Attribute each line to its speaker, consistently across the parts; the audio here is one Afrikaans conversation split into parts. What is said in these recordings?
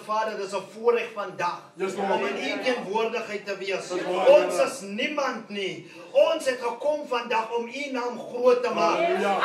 Speaker 1: Vader, dit is 'n voorreg vandag om in U teenwoordigheid te wees.
Speaker 2: Right.
Speaker 1: Ons is niemand nie. Ons het gekom vandag om U naam groot te maak.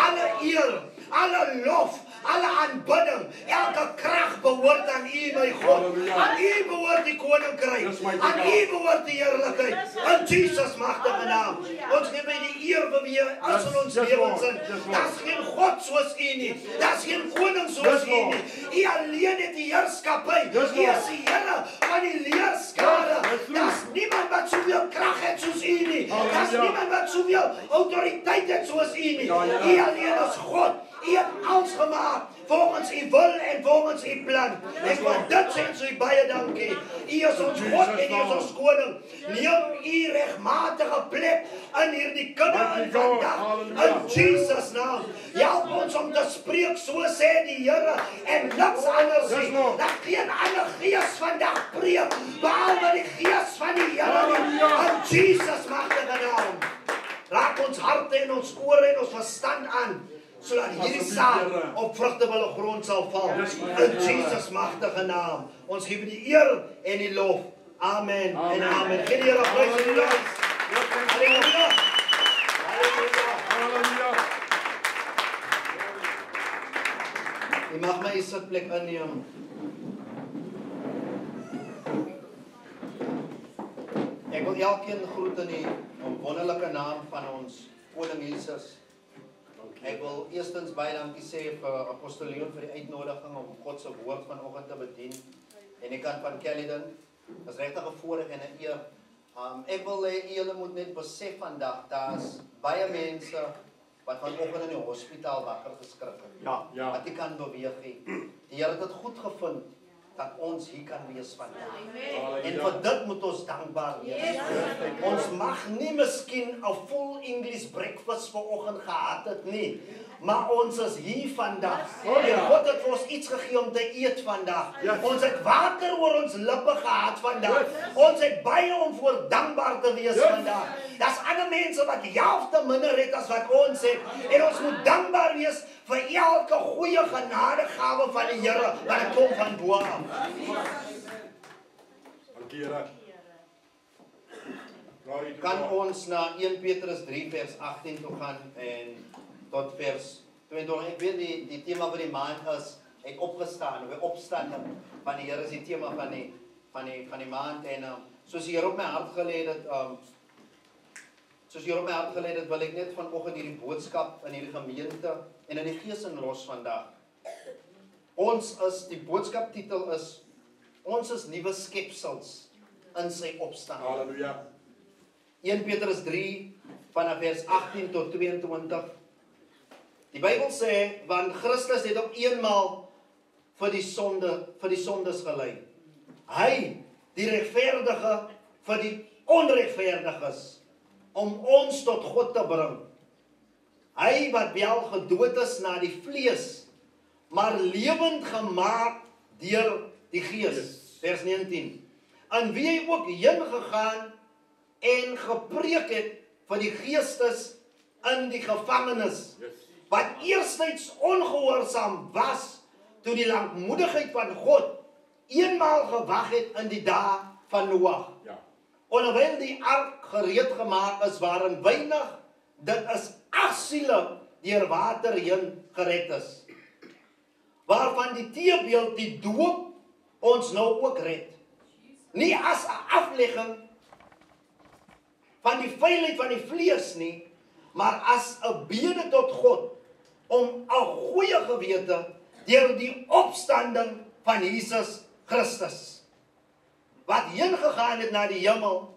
Speaker 1: Alle eer, alle lof, alle aanbidding, elke krag behoort aan U, my God.
Speaker 2: Halleluja.
Speaker 1: Aan U behoort die koninkryk.
Speaker 2: Dis my
Speaker 1: Aan
Speaker 2: God.
Speaker 1: U behoort die heerlikheid. In Jesus magtige naam. Ons gee by die eer vir wie as in ons
Speaker 2: Yes,
Speaker 1: lewens
Speaker 2: Lord.
Speaker 1: in.
Speaker 2: Yes, Lord.
Speaker 1: Daar's geen God soos U nie. Daar's geen koning soos
Speaker 2: Yes,
Speaker 1: U
Speaker 2: Lord.
Speaker 1: nie. U alleen het die heerskappy.
Speaker 2: Yes,
Speaker 1: U
Speaker 2: Lord.
Speaker 1: is die Here van die leerskare.
Speaker 2: Yes, yes,
Speaker 1: Daar's niemand wat soveel krag het soos U nie. Daar's
Speaker 2: Halleluja.
Speaker 1: niemand wat soveel autoriteit het soos U nie.
Speaker 2: Ja, ja.
Speaker 1: U alleen is God. U het alles gemaak volgens U wil en volgens U plan. En vir dit sê ons U baie dankie. U is ons God en U is ons koning. Neem U regmatige plek in hierdie kinders
Speaker 2: Mighty
Speaker 1: in
Speaker 2: God.
Speaker 1: vandag.
Speaker 2: Halleluja.
Speaker 1: In Jesus naam. Help ons om te spreek so sê die Here en niks anders
Speaker 2: Yes,
Speaker 1: nie.
Speaker 2: Lord.
Speaker 1: Dat geen ander gees vandag preek behalwe die gees van die Here nie.
Speaker 2: Halleluja.
Speaker 1: In Jesus magtige naam. Raak ons harte en ons ore en ons verstand aan, sodat hierdie
Speaker 2: Asseblief,
Speaker 1: saad
Speaker 2: Here.
Speaker 1: op vrugtevolle grond sal val.
Speaker 2: Yes,
Speaker 1: In
Speaker 2: Lord.
Speaker 1: Jesus magtige naam. Ons gee die eer en die lof. Amen en
Speaker 2: Amen.
Speaker 1: amen. Gee die Here prys en
Speaker 2: Halleluja.
Speaker 1: loof. Halleluja.
Speaker 2: Halleluja.
Speaker 1: Jy mag my sitplek inneem. Ek wil elkeen groet in die wonderlike naam van ons Koning Jesus. Ek wil eerstens baie dankie sê vir Apostel Leon vir die uitnodiging om God se woord vanoggend te bedien. En die kant van Caledon. Dit is regtig 'n voorreg en 'n eer. Ek wil hê julle moet net besef vandag, daar's baie mense wat vanoggend in die hospitaal wakker geskrik het.
Speaker 2: Ja.
Speaker 1: Wat nie kan beweeg nie. Die Here het dit goed gevind dat ons hier kan wees vandag. En vir dit moet ons dankbaar wees. Ons mag nie miskien 'n full English breakfast vanoggend gehad het nie, maar ons is hier vandag. En God het vir ons iets gegee om te eet vandag. Ons het water oor ons lippe gehad vandag. Ons het baie om voor dankbaar te wees vandag. Daar's ander mense wat die helfte minder het as wat ons het. En ons moet dankbaar wees vir elke goeie genadegawe van die Here wat kom van bo af.
Speaker 2: Dankie, Here. Glory to
Speaker 1: Kan
Speaker 2: God.
Speaker 1: ons na 1 Petrus 3 vers 18 toe gaan en tot vers 22. Ek weet die tema van die maand is het opgestaan, of opstanding van die Here is die tema van die maand en soos hier op my hart gelê het, wil ek net vanoggend hierdie boodskap in hierdie gemeente en in die gees in los vandag. Die boodskaptitel is ons is nuwe skepsels in sy opstanding.
Speaker 2: Halleluja.
Speaker 1: 1 Petrus 3 vanaf vers 18 tot 22. Die Bybel sê, want Christus het op eenmaal vir die sondes gelei. Hy, die regverdige, vir die onregverdiges, om ons tot God te bring. Hy wat wel gedood is na die vlees, maar lewend gemaak deur die Gees. Vers 19. In wie hy ook heen gegaan en gepreek het vir die geestes in die gevangenis, wat eerstyds ongehoorsaam was, toe die lankmoedigheid van God eenmaal gewag het in die dae van Noag.
Speaker 2: Ja.
Speaker 1: Onderwyl die ark gereed gemaak is, waarin weinig, dit is 8 siele deur water heen gered is, waarvan die teebeeld die doop ons nou ook red. Nie as 'n aflegging van die vuilheid van die vlees nie, maar as 'n bede tot God om 'n goeie gewete deur die opstanding van Jesus Christus, wat heen gegaan het na die hemel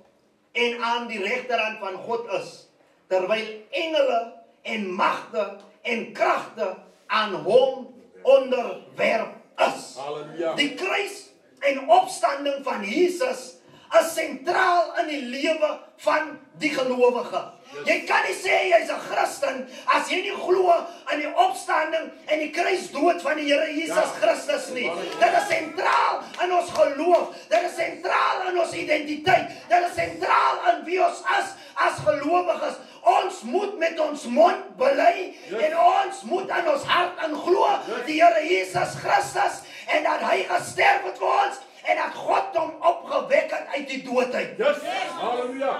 Speaker 1: en aan die regterhand van God is, terwyl engele en magte en kragte aan hom onderwerp is.
Speaker 2: Halleluja.
Speaker 1: Die kruis en opstanding van Jesus is sentraal in die lewe van die gelowige. Jy kan nie sê jy's 'n Christen as jy nie glo in die opstanding en die kruisdood van die Here Jesus Christus nie. Dit is sentraal in ons geloof. Dit is sentraal in ons identiteit. Dit is sentraal in wie ons is as gelowiges. Ons moet met ons mond bely en ons moet in ons hart glo die Here Jesus Christus en dat hy gesterf het vir ons en dat God hom opgewek het uit die dood uit.
Speaker 2: Halleluja.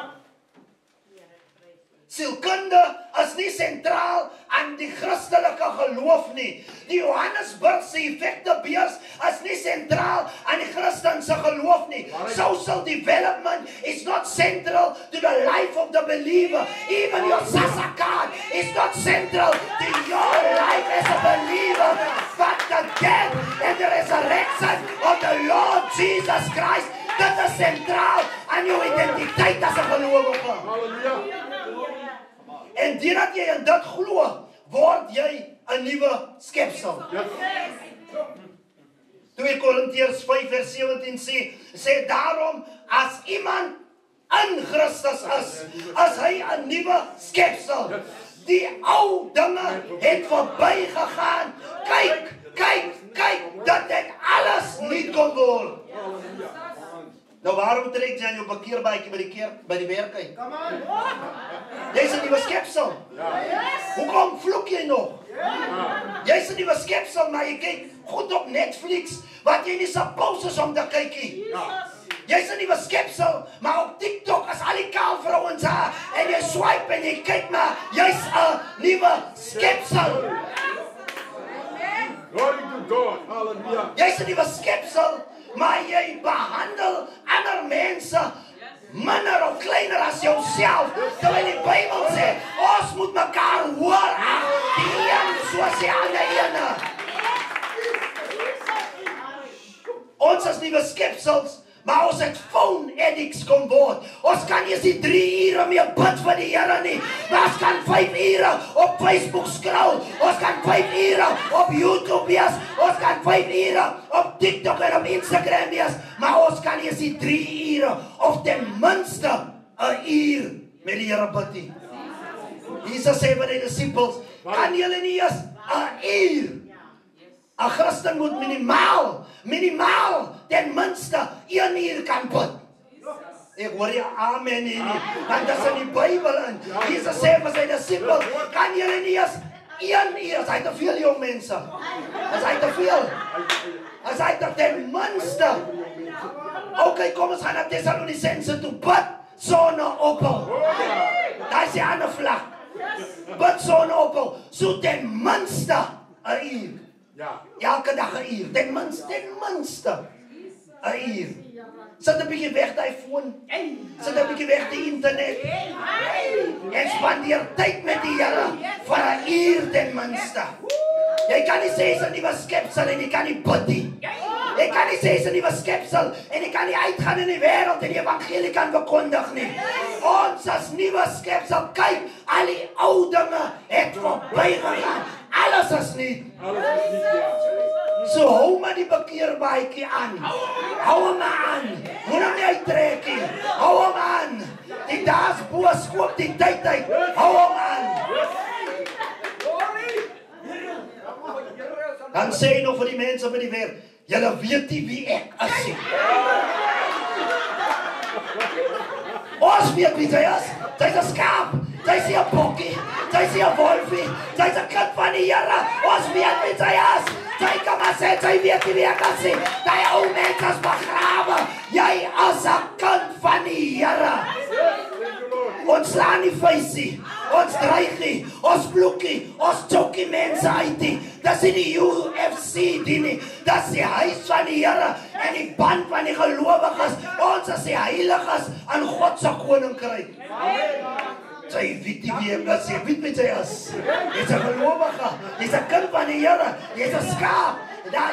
Speaker 1: Sielkunde is nie sentraal aan die Christelike geloof nie. Die Johannesburgse effektebeurs is nie sentraal aan die Christense geloof nie. Social development is not central to the life of the believer. Even your SASSA card is not central to your life as a believer. But the death and the resurrection of the Lord Jesus Christ, dit is sentraal aan jou identiteit as 'n gelowige.
Speaker 2: Halleluja.
Speaker 1: En doordat jy in dit glo, word jy 'n nuwe skepsel. 2 Korintiërs 5 vers 17 sê daarom as iemand in Christus is hy 'n nuwe skepsel. Die ou dinge het verbygegaan. Kyk, dat dit alles nie kon word. Nou waarom trek jy aan jou parkeerbaadjie by die werk uit? Jy's 'n nuwe skepsel. Hoekom vloek jy nog? Jy's 'n nuwe skepsel, maar jy kyk goed op Netflix wat jy nie suppose is om te kyk nie. Jy's 'n nuwe skepsel, maar op TikTok is al die kaal vrouens daar en jy swipe en jy kyk maar jy's 'n nuwe skepsel.
Speaker 2: Glory to God. Halleluja.
Speaker 1: Jy's 'n nuwe skepsel, maar jy behandel ander mense minder of kleiner as jouself. Terwyl die Bybel sê, ons moet mekaar hoor ag, die een soos die ander ene. Ons is nuwe skepsels, maar ons het phone addicts kom word. Ons kan nie eens die 3 ure meer bid vir die Here nie. Maar ons kan 5 ure op Facebook scroll. Ons kan 5 ure op YouTube wees. Ons kan 5 ure op TikTok en op Instagram wees. Maar ons kan nie eens die 3 ure of ten minste 'n uur met die Here bid nie. Jesus sê vir die disippels, kan julle nie eens 'n uur? 'n Christen moet minimaal ten minste 1 uur kan bid. Ek hoor jy amen nie. Want dit is in die Bybel in. Jesus sê vir sy disippels, kan julle nie eens 1 uur, as hy te veel jong mense. As hy te veel. As hy te ten minste. Okay, kom ons gaan na Thessalonisense toe bid sonder ophou. Daar is die ander vlag. Bid sonder ophou. So ten minste 'n uur. Elke dag 'n uur. Ten minste 'n uur. Sit 'n bietjie weg daai foon. Sit 'n bietjie weg die internet. En spandeer tyd met die Here vir 'n uur ten minste. Jy kan nie sê jy's 'n nuwe skepsel en jy kan nie bid nie. Jy kan nie sê jy's 'n nuwe skepsel en jy kan nie uitgaan in die wêreld en die evangelie kan verkondig nie. Ons as nuwe skepsel, kyk, al die ou dinge het verbygegaan. Alles is nie. So hou maar die parkeerbaadjie aan. Hou hom aan. Moet hom nie uittrek nie. Hou hom aan. Die daas boos koop die tyd uit. Hou hom aan. Dan sê hy nog vir die mense by die werk, julle weet nie wie ek is nie. Ons weet wie sy is. Sy's 'n skaap. Sy's nie 'n bokkie. Sy's nie 'n wolfie. Sy's 'n kind van die Here. Ons weet wie sy is. Sy kan maar sê, sy weet nie wie ek is nie. Die ou mens is begrawe. Jy is 'n kind van die Here. Ons slaan nie vuisie. Ons dreig nie. Ons vloek nie. Ons chokie mense uit nie. Dis nie die UFC die nie. Dis die huis van die Here en die band van die gelowiges. Ons is die heiliges aan God se koninkryk. Sy weet nie wie ek is. Jy weet wie sy is. Jy's 'n gelowige. Jy's 'n kind van die Here. Jy's 'n skaap.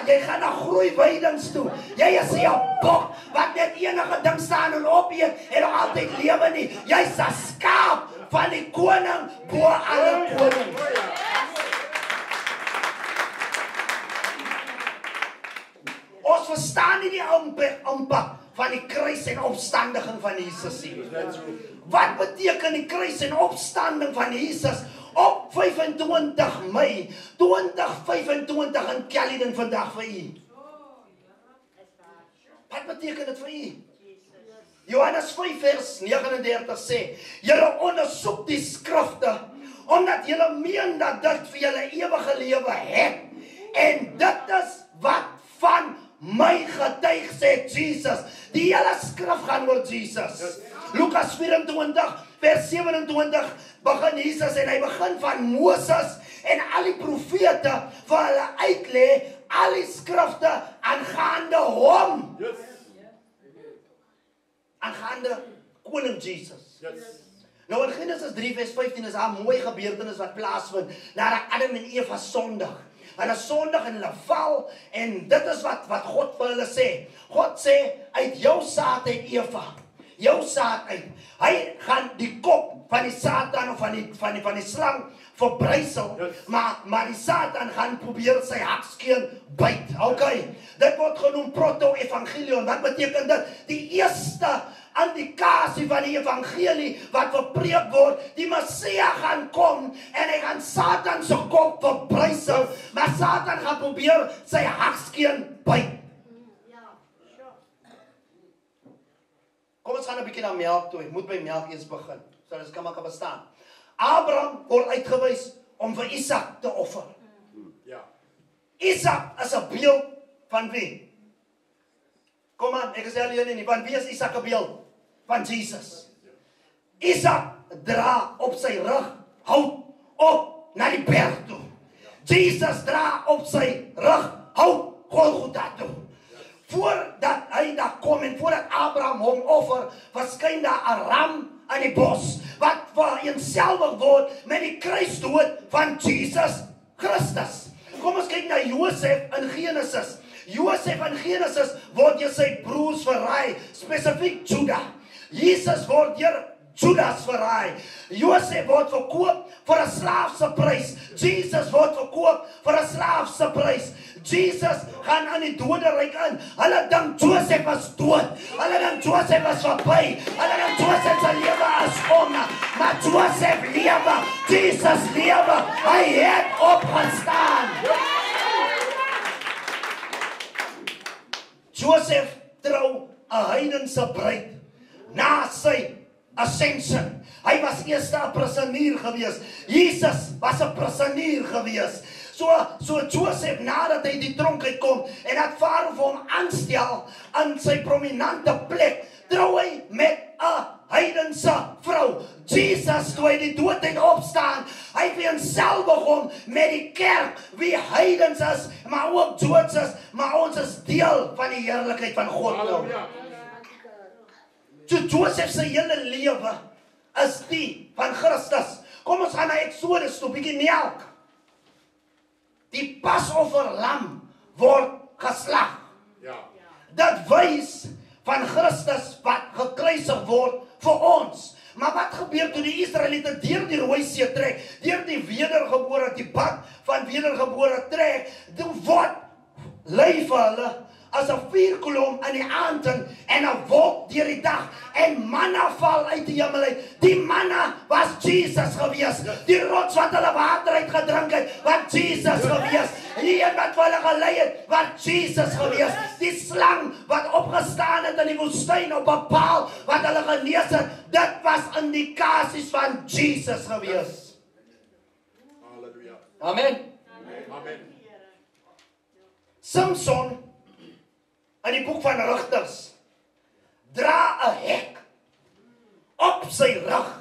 Speaker 1: Jy gaan na groei weidings toe. Jy is nie 'n bok wat net enige ding staan en opeet en nog altyd lewe nie. Jy's 'n skaap van die koning bo alle konings. Ons verstaan nie die impak van die kruis en opstanding van Jesus nie. Wat beteken die kruis en opstanding van Jesus op 25 Mei 2025 in Caledon vandag vir u? Wat beteken dit vir u? Johannes 5 vers 39 sê, julle ondersoek die skrifte, omdat julle meen dat dit vir julle ewige lewe het. En dit is wat van my getuig, sê Jesus. Die hele skrif gaan oor Jesus. Lukas 24 vers 27 begin Jesus en hy begin van Moses en al die profete vir hulle uitlê al die skrifte aangaande hom. Aangaande koning Jesus. Nou in Genesis 3 vers 15 is daar 'n mooi gebeurtenis wat plaasvind nadat Adam en Eva sondig. Hulle sondig en hulle val en dit is wat God vir hulle sê. God sê uit jou saad uit Eva, jou saad uit. Hy gaan die kop van die Satan of van die slang verbrysel, maar die Satan gaan probeer sy hakskeen byt. Okay, dit word genoem proto-evangelion. Wat beteken dit? Die eerste indikasie van die evangelie wat verpreek word, die Messia gaan kom en hy gaan Satan se kop verbrysel, maar Satan gaan probeer sy hakskeen byt. Kom ons gaan 'n bietjie na melk toe. Ek moet by melk eers begin, sodat ons kan maak verstaan. Abraham word uitgewys om vir Isak te offer. Isak is 'n beeld van wie? Kom aan, ek sê julle nie, van wie is Isak 'n beeld? Van Jesus. Isak dra op sy rug hout op na die berg toe. Jesus dra op sy rug hout Golgotha toe. Voordat hy daar kom en voordat Abraham hom offer, verskyn daar 'n ram in die bos wat vereenselwig word met die kruisdood van Jesus Christus. Kom ons kyk na Josef in Genesis. Josef in Genesis word deur sy broers verraai, spesifiek Juda. Jesus word deur Judas verraai. Josef word verkoop vir 'n slaaf se prys. Jesus word verkoop vir 'n slaaf se prys. Jesus gaan aan die doderyk in. Hulle dink Josef was dood. Hulle dink Josef was verby. Hulle dink Josef se lewe is om. Maar Josef lewe. Jesus lewe. Hy het opgestaan. Josef trou 'n heidense bruid na sy ascension. Hy was eers 'n prisonier gewees. Jesus was 'n prisonier gewees. So Josef, nadat hy die tronk uitkom en dat Farao vir hom aanstel aan sy prominente plek, trou hy met 'n heidense vrou. Jesus, toe hy die dood uit opstaan, hy vereenselwig hom met die kerk, wie heidens is, maar ook Joods is, maar ons is deel van die heerlikheid van God nou. So Josef se hele lewe is die van Christus. Kom ons gaan na Exodus toe, bietjie melk. Die Pasoffer lam word geslag. Dit wys van Christus wat gekruisig word vir ons. Maar wat gebeur toe die Israeliete deur die Rooi See trek, deur die wedergebore, die pad van wedergebore trek, dan word lei vir hulle as 'n vuurkolom in die aand en 'n wolk deur die dag en manna val uit die hemel uit. Die manna was Jesus gewees. Die rots wat hulle water uit gedrink het, was Jesus gewees. Die een wat hulle gelei het, was Jesus gewees. Die slang wat opgestaan het in die woestyn op 'n paal wat hulle genees het, dit was indikasies van Jesus gewees.
Speaker 2: Halleluja.
Speaker 1: Amen.
Speaker 2: Amen.
Speaker 1: Samson in die boek van Rigters dra 'n hek op sy rug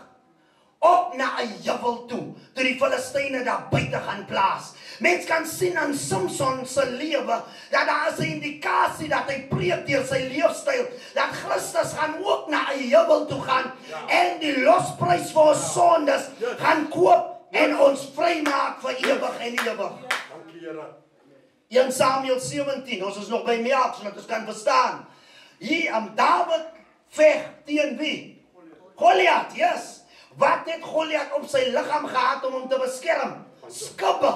Speaker 1: op na 'n heuwel toe die Filistyne daar buite gaan plaas. Mens kan sien aan Samson se lewe dat daar is 'n indikasie dat hy preek deur sy leefstyl dat Christus gaan ook na 'n heuwel toe gaan en die losprys vir ons sondes gaan koop en ons vrymaak vir ewig en ewig.
Speaker 2: Dankie Here.
Speaker 1: 1 Samuel 17, ons is nog by melk, sodat ons kan verstaan. Hier am David veg teen wie? Goliath, yes. Wat het Goliath op sy liggaam gehad om hom te beskerm? Skubbe.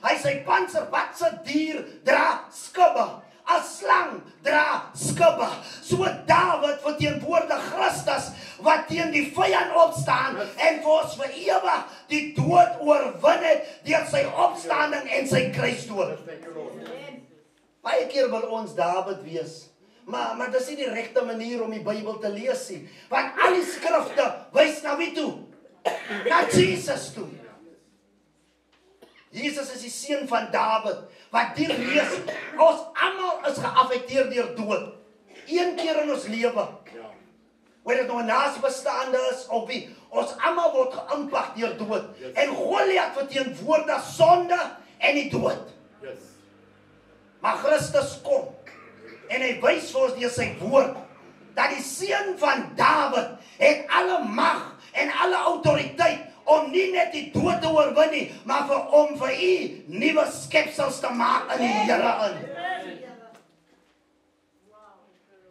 Speaker 1: Hy sy panser, wat se dier dra skubbe? 'n Slang dra skubbe. So David verteenwoordig Christus wat teen die vyand opstaan en vir ons vir ewig die dood oorwin het deur sy opstanding en sy kruisdood. Baie keer wil ons David wees, Maar dis nie die regte manier om die Bybel te lees nie. Want al die skrifte wys na wie toe? Na Jesus toe. Jesus is die seun van Dawid. Wat die lees, ons almal is geaffekteer deur dood. Een keer in ons lewe. Waar dit nou 'n naasbestaande is of wie, ons almal word geïmpak deur dood. En Goliat verteenwoordig sonde en die dood. Maar Christus kom en hy wys vir ons deur sy woord dat die seun van Dawid het alle mag en alle autoriteit om nie net die dood te oorwin nie, maar om vir u nuwe skepsels te maak in die Here in.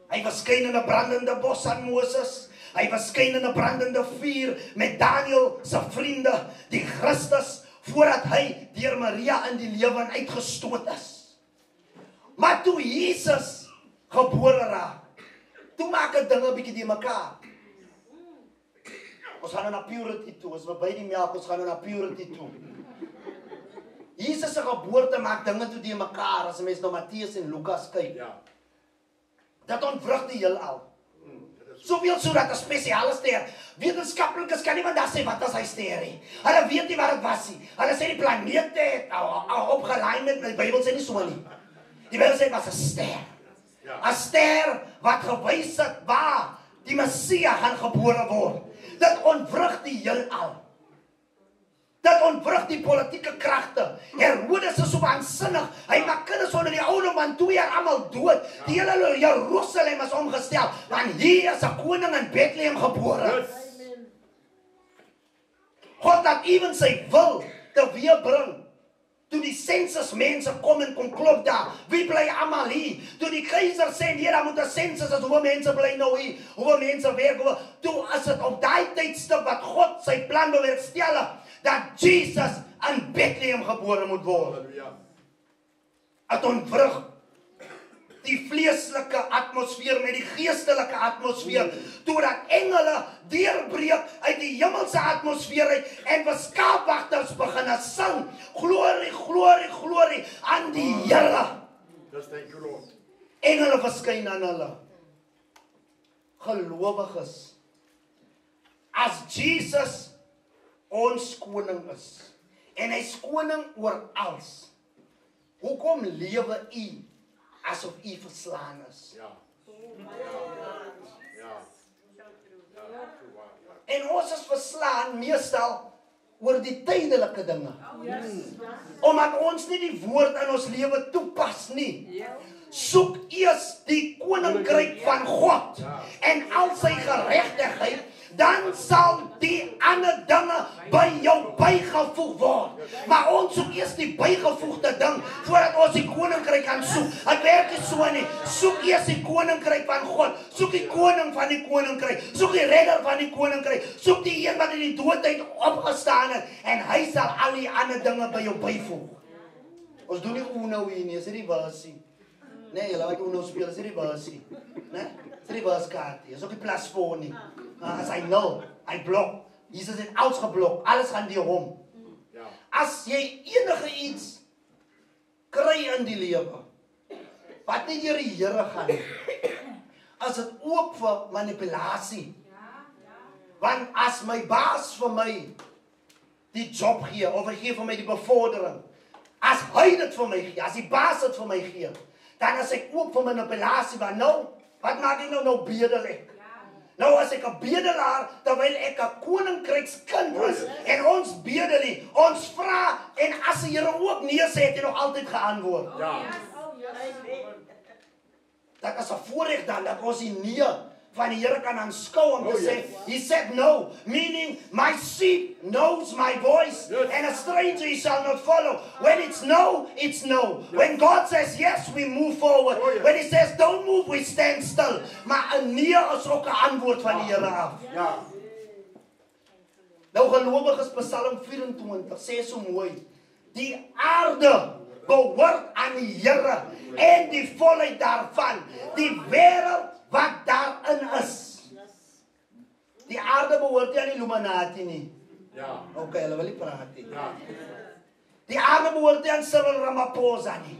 Speaker 1: Hy verskyn in 'n brandende bos aan Moses. Hy verskyn in 'n brandende vuur met Daniel se vriende, die Christus, voordat hy deur Maria in die lewe uitgestoot is. Maar toe Jesus gebore raak, toe maak dit dinge 'n bietjie die mekaar. Ons gaan na purity toe, ons by die melk, ons gaan na purity toe. Jesus se geboorte maak dinge toe die mekaar, as 'n mens na Matteus en Lukas kyk. Dat ontwrig die heelal. Soveel so dat 'n spesiale ster, wetenskaplikes kan nie want daar sê wat as hy ster nie. Hulle weet nie wat dit was nie. Hulle sê die planete het opgelaai met die Bybel sê nie so nie. Die Bybel sê dit was 'n ster. 'n Ster wat gewys het waar die Messia gaan gebore word. Dit ontwrig die heelal. Dit ontwrig die politieke kragte. Herodes is so waansinnig. Hy maak kinders onder die ouderdom van 2 jaar almal dood. Die hele Jerusalem is omgestel. Want hier is 'n koning in Bethlehem gebore. God het ewen sy wil teweegbring. Toe die sensus mense kom en kom klop daar. Wie bly almal hier? Toe die keiser sê nee, daar moet 'n sensus as hoeveel mense bly nou hier. Hoeveel mense werk. Toe is dit op daai tydstip wat God sy plan bewerkstellig dat Jesus in Bethlehem gebore moet word. Het ontwrig die vleeslike atmosfeer met die geestelike atmosfeer, totdat engele deurbreek uit die hemelse atmosfeer uit en beskaapwagters begin sing, glorie, glorie, glorie aan die Here. Engele verskyn aan hulle. Gelowiges, as Jesus ons koning is, en hy's koning oor alles, hoekom lewe u asof u verslaan is? En ons is verslaan meestal oor die tydelike dinge. Omdat ons nie die woord in ons lewe toepas nie. Soek eers die koninkryk van God en al sy geregtigheid, dan sal die ander dinge by jou bygevoeg word. Maar ons soek eers die bygevoegde ding voordat ons die koninkryk kan soek. Dit werk nie so nie. Soek eers die koninkryk van God. Soek die koning van die koninkryk. Soek die redder van die koninkryk. Soek die een wat in die dood uit opgestaan het en hy sal al die ander dinge by jou byvoeg. Ons doen nie Uno hier nie, is dit die versie. Nee, julle wat Uno speel, is dit die versie. Nee? Is dit die verskaart nie. Is ook die plasfoon nie. As hy nul, hy blok. Jesus het alles geblok. Alles gaan deur hom. As jy enige iets kry in die lewe wat nie deur die Here gaan nie, as dit oop vir manipulasie. Want as my baas vir my die job gee, of hy gee vir my die bevordering, as hy dit vir my gee, as die baas dit vir my gee, dan is ek oop vir manipulasie. Maar nou, wat maak ek nou bedel ek? Nou as ek 'n bedelaar, terwyl ek 'n koninkrykskind is, en ons bedel nie, ons vra, en as die Here ook nee sê, het hy nog altyd geantwoord. Dat is 'n voorreg dan, dat ons die nee van die Here kan aanskou om te sê, he said no, meaning my sheep knows my voice, and a stranger he shall not follow. When it's no, it's no. When God says yes, we move forward. When he says don't move, we stand still. Maar 'n nee is ook 'n antwoord van die Here af. Nou gelowiges, Psalm 24 sê so mooi, die aarde behoort aan die Here en die volheid daarvan, die wêreld wat daarin is. Die aarde behoort nie aan die Illuminati nie. Okay, hulle wil nie praat nie. Die aarde behoort nie aan Cyril Ramaphosa nie.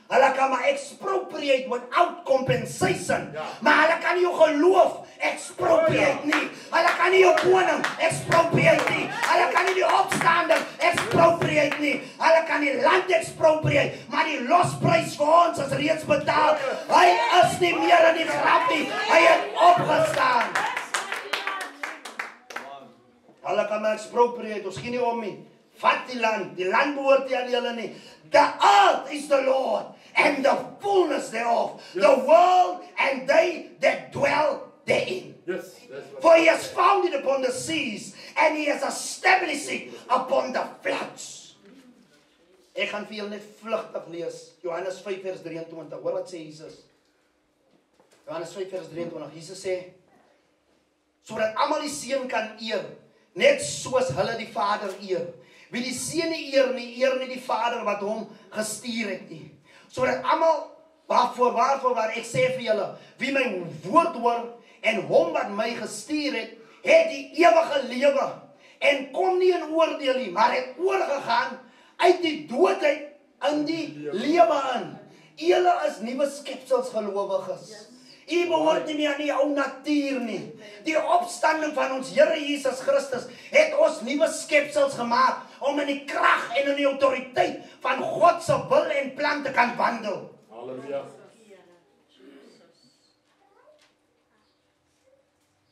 Speaker 3: Hulle kan maar expropriate without compensation.
Speaker 2: Ja.
Speaker 3: Maar hulle kan nie jou geloof expropriate nie. Hulle kan nie jou koning expropriate nie. Hulle kan nie die opstanding expropriate nie. Hulle kan die land expropriate, maar die losprys vir ons is reeds betaal. Hy is nie meer in die graf nie. Hy het opgestaan. Hulle kan maar expropriate, ons gee nie om nie. Vat die land behoort nie aan julle nie. The earth is the Lord, and the fullness thereof, the world and they that dwell therein.
Speaker 2: Yes, that's right.
Speaker 3: For he has founded upon the seas, and he has established it upon the floods. Ek gaan vir julle net vlugtig lees, Johannes 5 vers 23, hoor wat sê Jesus. Johannes 5 vers 23, Jesus sê, sodat almal die Seun kan eer, net soos hulle die Vader eer. Wie die Seun nie eer nie die Vader wat hom gestuur het nie. Sodat almal, waarvoor ek sê vir julle, wie my woord hoor en hom wat my gestuur het, het die ewige lewe en kom nie in oordeel nie, maar het oorgegaan uit die doodheid in die lewe in. Julle is nuwe skepsels gelowiges. U behoort nie meer aan die ou natuur nie. Die opstanding van ons Here Jesus Christus het ons nuwe skepsels gemaak om in die krag en in die autoriteit van God se wil en plan te kan wandel.
Speaker 2: Halleluja.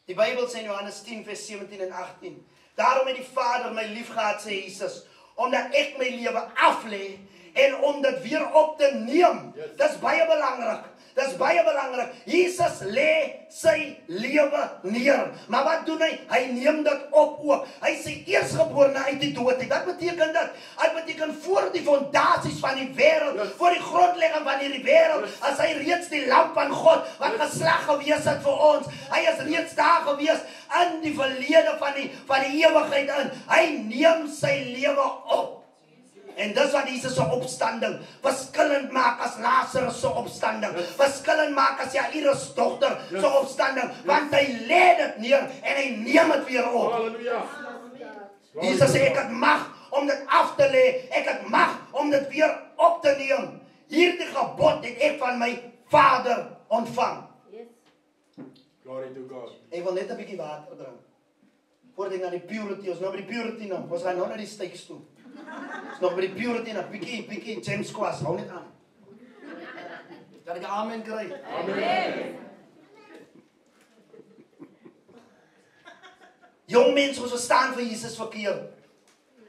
Speaker 3: Die Bybel sê in Johannes 10 vers 17 en 18. Daarom het die Vader my liefgehad, sê Jesus, omdat ek my lewe aflê en om dit weer op te neem. Dis baie belangrik. Dis baie belangrik. Jesus lê sy lewe neer. Maar wat doen hy? Hy neem dit op ook. Hy sê eersgeborene uit die dood. Wat beteken dit? Dit beteken voor die fondasies van die wêreld, voor die grondlegging van hierdie wêreld, as hy reeds die lam van God wat geslag gewees het vir ons. Hy is reeds daar gewees in die verlede van die ewigheid in. Hy neem sy lewe op. En dis wat Jesus se opstanding verskillend maak as Lazarus se opstanding, verskillend maak as Jairus dogter se opstanding, want hy lê dit neer en hy neem dit weer op.
Speaker 2: Halleluja.
Speaker 3: Jesus sê ek het mag om dit af te lê, ek het mag om dit weer op te neem. Hierdie gebod het ek van my Vader ontvang.
Speaker 2: Glory to God.
Speaker 3: Ek wil net 'n bietjie water drink. Voordat ek na die purity, ons nou by die purity nou, ons gaan nou na die steaks toe. Ons nog by die purity na bietjie James Kwas, hou net aan. Dat ek 'n amen kry.
Speaker 2: Amen.
Speaker 3: Jong mense, ons staan vir Jesus verkeerd.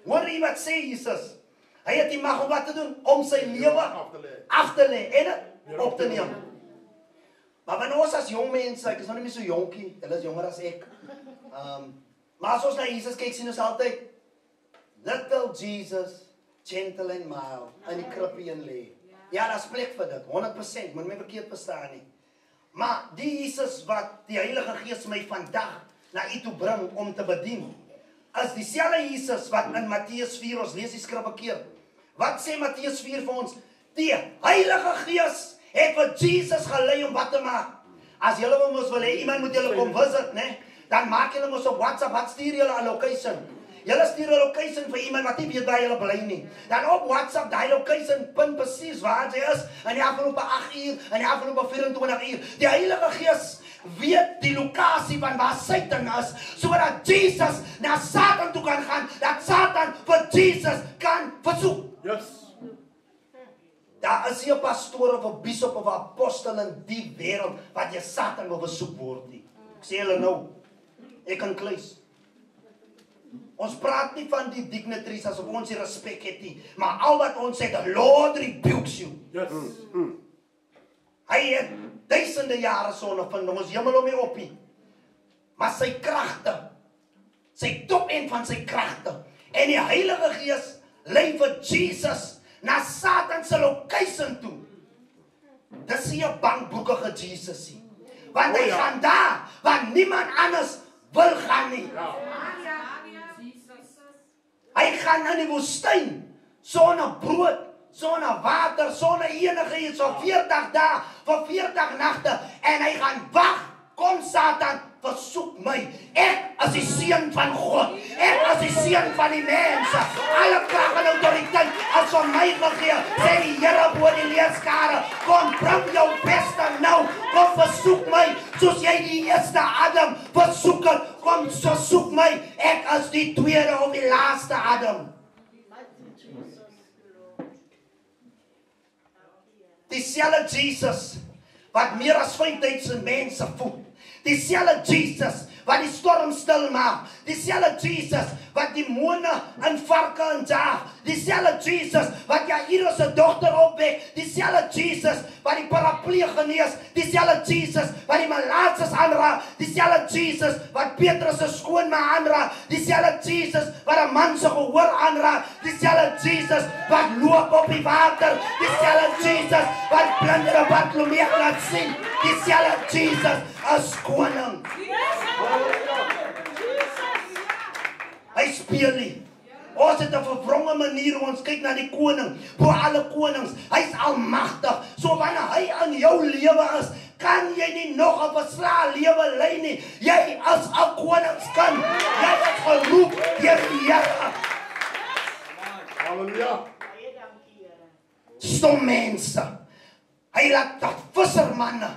Speaker 3: Hoor jy wat sê Jesus? Hy het die mag om wat te doen? Om sy lewe af te lê en dit op te neem. Maar wanneer ons as jong mense, ek is nou nie so jonkie, hulle is jonger as ek. Maar as ons na Jesus kyk, sien ons altyd little Jesus, gentle and mild, in die krippie in lê. Ja, daar's plek vir dit, 100%, moet my verkeerd verstaan nie. Maar die Jesus wat die Heilige Gees my vandag na u toe bring om te bedien, is dieselfde Jesus wat in Matteus 4, ons lees die skrif 'n keer. Wat sê Matteus 4 vir ons? Die Heilige Gees het vir Jesus gelei om wat te maak. As julle wil hê iemand moet julle kom visit, né? Dan maak julle mos op WhatsApp, wat stuur julle 'n location? Julle stuur 'n location vir iemand wat nie weet waar julle bly nie. Dan op WhatsApp daai location pin presies waar jy is in die afgelope 8 uur, in die afgelope 24 uur. Die Heilige Gees weet die lokasie van waar Satan is, sodat Jesus na Satan toe kan gaan, dat Satan vir Jesus kan versoek.
Speaker 2: Yes.
Speaker 3: Daar is nie 'n pastoor of 'n bishop of 'n apostel in die wêreld wat jy Satan wil versoek word nie. Ek sê julle nou, ek kan kluis. Ons praat nie van die dignitaries asof ons die respek het nie, maar al wat ons sê, the Lord rebukes you.
Speaker 2: Yes.
Speaker 3: Hy het duisende jare sonnevinding, ons hemel hom nie op nie. Maar sy kragte, sy topend van sy kragte, en die Heilige Gees lei vir Jesus na Satan se location toe. Dis nie 'n bankboekige Jesus nie. Want hy gaan daar, waar niemand anders wil gaan nie. Hy gaan in die woestyn, sonder brood, sonder water, sonder enige iets, op 40 dae, vir 40 nagte, en hy gaan wag, kom Satan, versoek my. Ek as die seun van God. Ek as die seun van die mense. Alle krag en autoriteit as van my gegee. Sê die Here bo die leerskare. Kom, bring jou beste nou. Kom versoek my soos jy die eerste Adam versoek het. Kom versoek my. Ek as die tweede of die laaste Adam. Dieselfde Jesus wat meer as 5000 mense voed. Dieselfde Jesus wat die storm stil maak. Dieselfde Jesus wat die demone in varke injaag. Dieselfde Jesus wat Jairus se dogter opwek. Dieselfde Jesus wat die parapleeg genees. Dieselfde Jesus wat die malaatses aanraak. Dieselfde Jesus wat Petrus se skoonma aanraak. Dieselfde Jesus wat 'n man se gehoor aanraak. Dieselfde Jesus wat loop op die water. Dieselfde Jesus wat blinde Bartimeus laat sien. Dieselfde Jesus as koning. Hy speel nie. Ons het 'n verwronge manier hoe ons kyk na die koning, bo alle konings. Hy's almagtig. So wanneer hy in jou lewe is, kan jy nie nog 'n verslae lewe lei nie. Jy as 'n koningskind, jy is geroep deur die Here.
Speaker 2: Halleluja.
Speaker 3: Stom mense. Hy laat dat vissermanne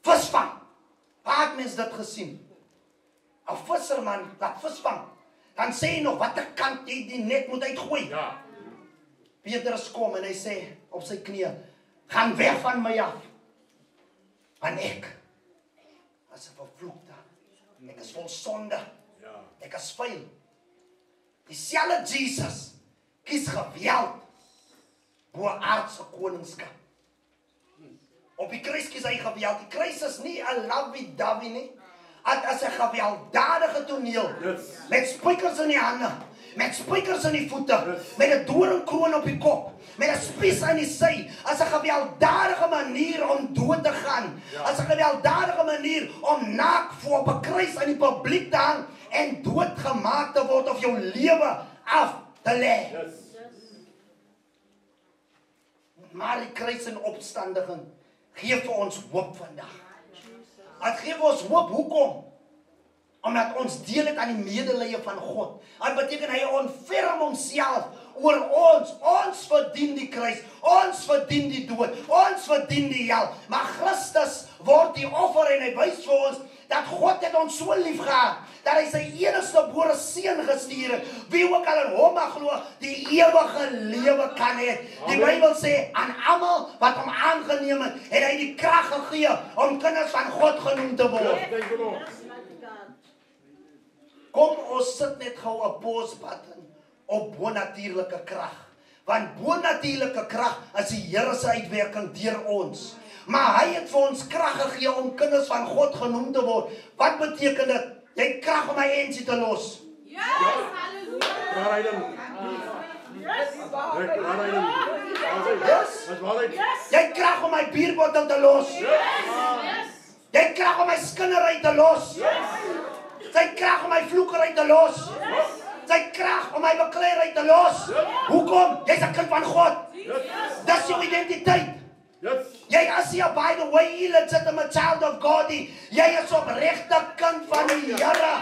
Speaker 3: visvang. Waar het mens dit gesien? 'n Visserman laat visvang. Dan sê hy nog, watter kant jy die net moet uitgooi.
Speaker 2: Ja.
Speaker 3: Petrus kom en hy sê op sy knieë, gaan weg van my af. Want ek as 'n vervloekte. Ek is vol sonde.
Speaker 2: Ja.
Speaker 3: Ek is vuil. Dieselfde Jesus kies geweld bo aardse koningskap. Op die kruis kies hy geweld. Die kruis is nie 'n lovey-dovey nie. As 'n gewelddadige toneel.
Speaker 2: Yes.
Speaker 3: Met spykers in die hande, met spykers in die voete,
Speaker 2: Yes.
Speaker 3: met 'n doringkroon op die kop, met 'n spies aan die sy, as 'n gewelddadige manier om dood te gaan,
Speaker 2: Ja.
Speaker 3: as 'n gewelddadige manier om naak voor op 'n kruis aan die publiek te hang en doodgemaak te word of jou lewe af te lê.
Speaker 2: Yes.
Speaker 3: Maar die kruis en opstandiging gee vir ons hoop vandag. Het gee vir ons hoop, hoekom? Omdat ons deel het aan die medelee van God. Dit beteken hy ontferm homself oor ons. Ons verdien die kruis. Ons verdien die dood. Ons verdien die hel. Maar Christus word die offer en hy wys vir ons dat God het ons so lief gehad dat hy sy enigste gebore seun gestuur het. Wie ook al in hom mag glo, die ewige lewe kan hê. Die Bybel sê aan almal wat hom aangeneem het, het hy die krag gegee om kinders van God genoem te word.
Speaker 2: Yes, thank you, Lord.
Speaker 3: Kom ons sit net gou 'n pause-button op bonatuurlike krag. Want bonatuurlike krag is die Here se uitwerking deur ons. Maar hy het vir ons krag gegee om kinders van God genoem te word. Wat beteken dit? Jy het krag om my ensie te los.
Speaker 2: Waar hy dan? Waar hy dan?
Speaker 3: Yes.
Speaker 2: Dis waar hy.
Speaker 3: Jy het krag om my bierbottel te los. Jy het krag om my skinnery te los. Jy het krag om my vloekery te los. Jy het krag om my bekleierery te los. Hoekom? Jy's 'n kind van God. Dis jou identiteit.
Speaker 2: Yes.
Speaker 3: Jy is nie by the way illegitimate child of God nie. Jy is opregte kind van die Here.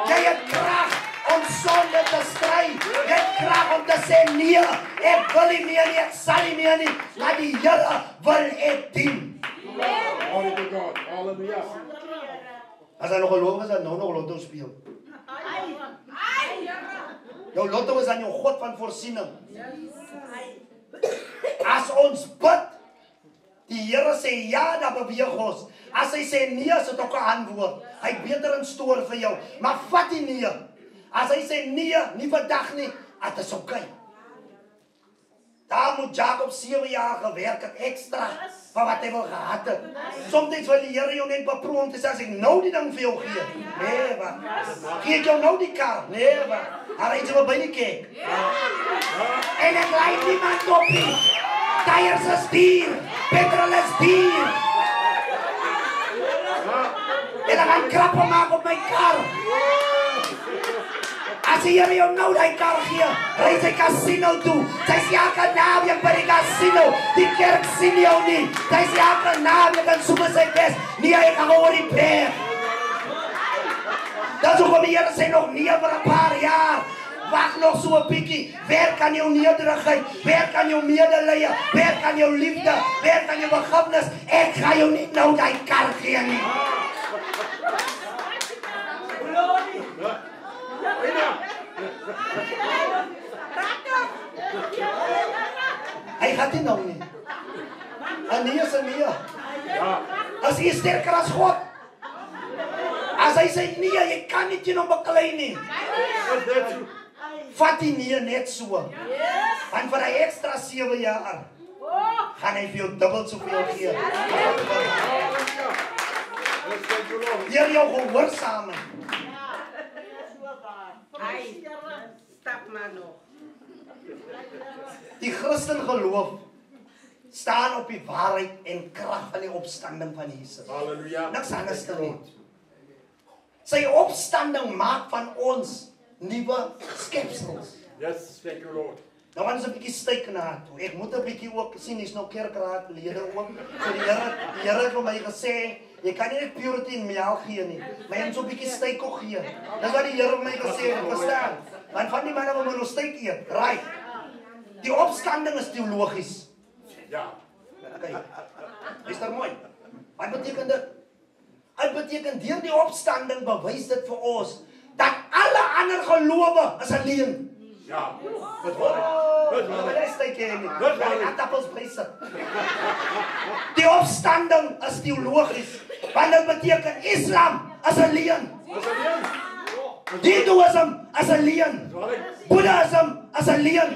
Speaker 3: Jy het krag om sonde te stry. Jy het krag om te sê nee, ek wil nie meer nie, ek sal nie meer nie. Maar die Here wil ek dien.
Speaker 2: Glory to God. Hallelujah.
Speaker 3: As hy nog geloof is, dan nou nog lotto speel. Jou lotto is aan jou God van voorsiening. As ons bid, die Here sê ja, dan beweeg ons. As hy sê nee, is dit ook 'n antwoord. Hy beter in store vir jou. Maar vat die nee. As hy sê nee, nie vandag nie, dit is okay. Daar moet Jacob 7 jaar gewerk het extra van wat hy wil gehad het. Soms wil die Here jou net beproef om te sê, as ek nou die ding vir jou gee. Nee, wat? Gee ek jou nou die kar? Nee, wat? Haar iets wat by die kyk. En ek lei niemand op nie. Tyres is duur. Petrol is duur. En dan gaan krappe maak op my kar. As die Here jou nou die kar gee, ry sy casino toe. Sy sê elke naweek by die casino. Die kerk sien jou nie. Sy sê elke naweek en soek sy bes. Nee, ek gaan oor die berg. Dis hoekom die Here sê nog nie vir 'n paar jaar. Wag nog so 'n bietjie. Werk aan jou nederigheid, werk aan jou medelee, werk aan jou liefde, werk aan jou vergifnis. Ek gaan jou nie nou daai kar gee nie. Hy gaat nie nou nie. En nie is 'n nee. As hy is sterker as God. As hy sê nee, jy kan nie teen hom beklei nie. Vat die nee net so. En vir 'n ekstra 7 jaar gaan hy vir jou dubbel soveel gee. Deur jou gehoorsaamheid.
Speaker 4: Stap maar nog.
Speaker 3: Die Christen geloof staan op die waarheid en krag van die opstanding van Jesus.
Speaker 2: Halleluja.
Speaker 3: Niks anders te nie. Sy opstanding maak van ons nuwe skepsels.
Speaker 2: Yes, thank you, Lord.
Speaker 3: Nou gaan ons 'n bietjie styk na toe. Ek moet 'n bietjie ook sien, hier's nou kerkraadlede ook. So die Here het vir my gesê, jy kan nie net purity en melk gee nie, maar jy moet so 'n bietjie styk ook gee. Dis wat die Here vir my gesê het, verstaan? Want van die manne wil nou styk eet. Right. Die opstanding is teologies.
Speaker 2: Ja.
Speaker 3: Okay. Is daar mooi? Wat beteken dit? Dit beteken deur die opstanding bewys dit vir ons dat alle ander gelowe is 'n leuen.
Speaker 2: Ja. Wat waar? Wat waar?
Speaker 3: Die opstanding is teologies. Want dit beteken Islam is 'n leuen. Hinduism is 'n leuen. Buddhism is 'n leuen.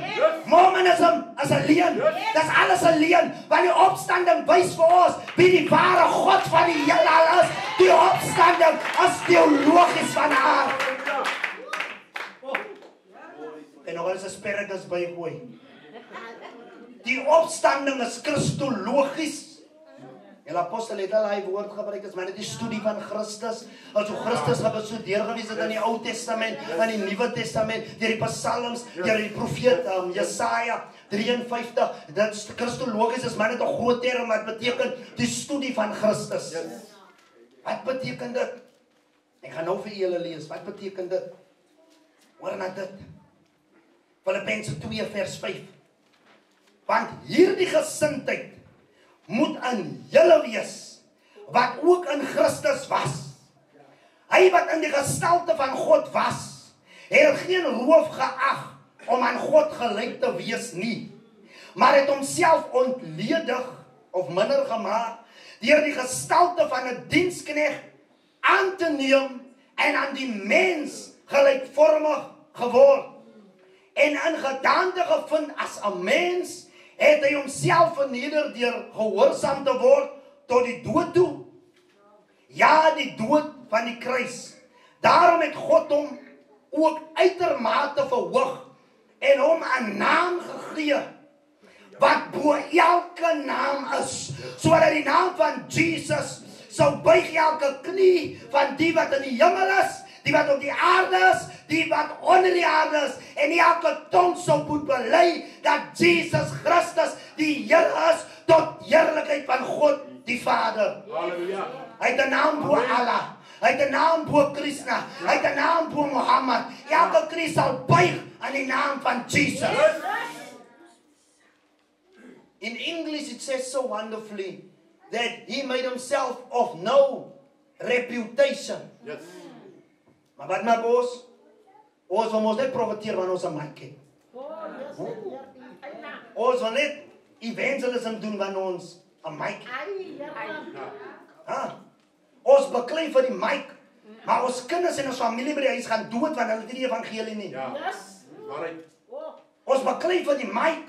Speaker 3: Mormonism is 'n leuen. Dis alles 'n leuen. Want die opstanding wys vir ons wie die ware God van die heelal is. Die opstanding is teologies van aard. En nog eens 'n asparagus bygooi. Die opstanding is kristologies. Die apostel het al hy woord gebruik, is maar net die studie van Christus. As hoe Christus gebestudeer gewees het in die Ou Testament, in die Nuwe Testament, deur die psalms, deur die profeet Jesaja 53. Dit is kristologies, is maar net 'n groot term wat beteken die studie van Christus. Wat beteken dit? Ek gaan nou vir julle lees. Wat beteken dit? Hoor na dit. Filippense 2 vers 5. Want hierdie gesindheid moet in julle wees, wat ook in Christus was. Hy wat in die gestalte van God was, het geen roof geag om aan God gelyk te wees nie, maar het homself ontledig of minder gemaak, deur die gestalte van 'n diensknegt aan te neem en aan die mens gelykvormig geword. En in gedaante gevind as 'n mens, het hy homself verneder deur gehoorsaam te word tot die dood toe. Ja, die dood van die kruis. Daarom het God hom ook uitermate verhoog en hom 'n naam gegee wat bo elke naam is, sodat die naam van Jesus sou buig elke knie van die wat in die hemel is, die wat op die aarde is, die wat onder die aarde is, en elke tong sou moet bely dat Jesus Christus die Here is tot heerlikheid van God die Vader.
Speaker 2: Halleluja.
Speaker 3: Hy het 'n naam bo Allah. Hy het 'n naam bo Krishna. Hy het 'n naam bo Mohammed. Elke knie sal buig aan die naam van Jesus. In English it says so wonderfully that he made himself of no reputation.
Speaker 2: Yes.
Speaker 3: Maar wat maak ons? Ons wil ons net profeteer van ons mic het. Ons wil net evangelism doen van ons 'n mic. Ons beklei vir die mic, maar ons kinders en ons familie by die huis gaan dood want hulle het nie die evangelie nie.
Speaker 2: Ja. Waarheid.
Speaker 3: Ons beklei vir die mic,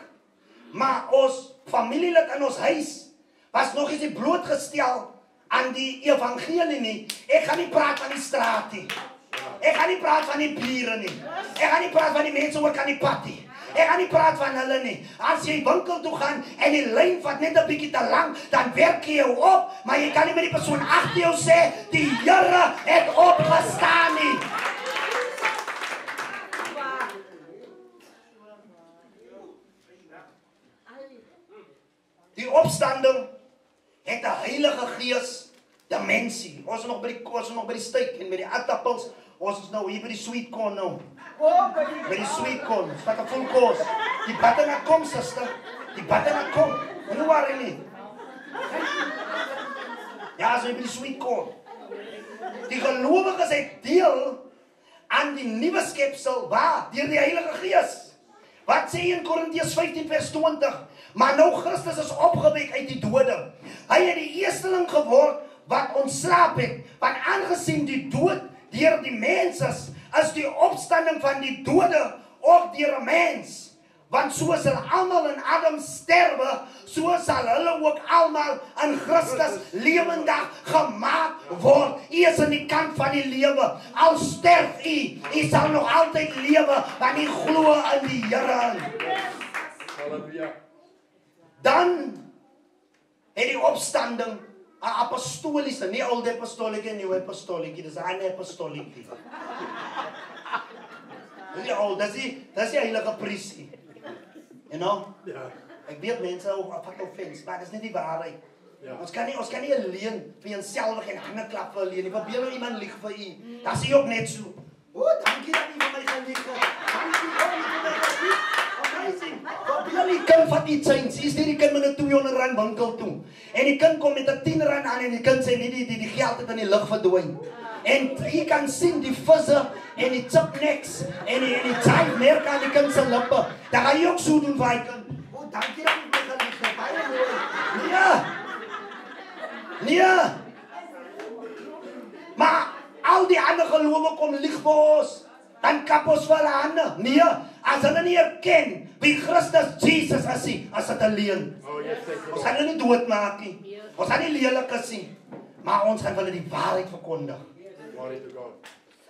Speaker 3: maar ons familielid in ons huis was nog eens blootgestel aan die evangelie nie. Ek gaan nie praat van die straat nie. Ek gaan nie praat van die bure nie. Ek gaan nie praat van die mense oor kan die pad nie. Ek gaan nie praat van hulle nie. As jy winkel toe gaan en die lyn vat net 'n bietjie te lank, dan werk jy jou op, maar jy kan nie met die persoon agter jou sê die Here het opgestaan nie. Die opstanding het 'n Heilige Gees dimensie. Ons is nog by die styk en by die aardappels. Ons is nou hier by die sweet corn nou. By die sweet corn. Staat 'n full course. Die butternut kom, suster. Die butternut kom. Moenie worry nie. Ja, so by die sweet corn. Die gelowiges het deel aan die nuwe skepsel waar deur die Heilige Gees. Wat sê in Korintiërs 15 vers 20? Maar nou Christus is opgewek uit die dode. Hy het die eersteling geword wat ontslaap het. Want aangesien die dood deur die mens is die opstanding van die dode ook deur 'n mens. Want soos hulle almal in Adam sterwe, so sal hulle ook almal in Christus lewendig gemaak word. U is aan die kant van die lewe. Al sterf u sal nog altyd lewe, want u glo in die Here.
Speaker 2: Halleluja.
Speaker 3: Dan het die opstanding 'n apostoliese, nie oude apostolieke en nuwe apostolieke, dis 'n apostolieke. Dis al, dis die heilige priester. You know?
Speaker 2: Ja.
Speaker 3: Ek weet mense vat offense, maar dis nie die waarheid.
Speaker 2: Ja.
Speaker 3: Ons kan nie alleen vir onsself en hande klap vir alleen nie. Probeer nou iemand lieg vir u. Dat is ook net so. O, dankie dat u vir my gelieg het. Dankie vir my gelieg. Amazing. Probeer die kind van die change. Hier is die kind met 'n R200 winkel toe. En die kind kom met 'n R10 aan en die kind sê nie die geld het in die lug verdwyn. En jy kan sien die visse en die chipnecks en die chive merk aan die kind se lippe. Dan gaan jy ook so doen vir hy kind. O, dankie dat jy my gelieg het. Baie mooi. Nee. Maar al die ander gelowe kom lieg vir ons. Dan kap ons vir hulle hande. Nee, as hulle nie erken wie Christus Jesus is, as dit 'n leuen.
Speaker 2: Oh, yes,
Speaker 3: Ons gaan hulle nie doodmaak nie. Ons gaan nie lelik sien. Maar ons gaan hulle die waarheid verkondig.
Speaker 2: Glory to God.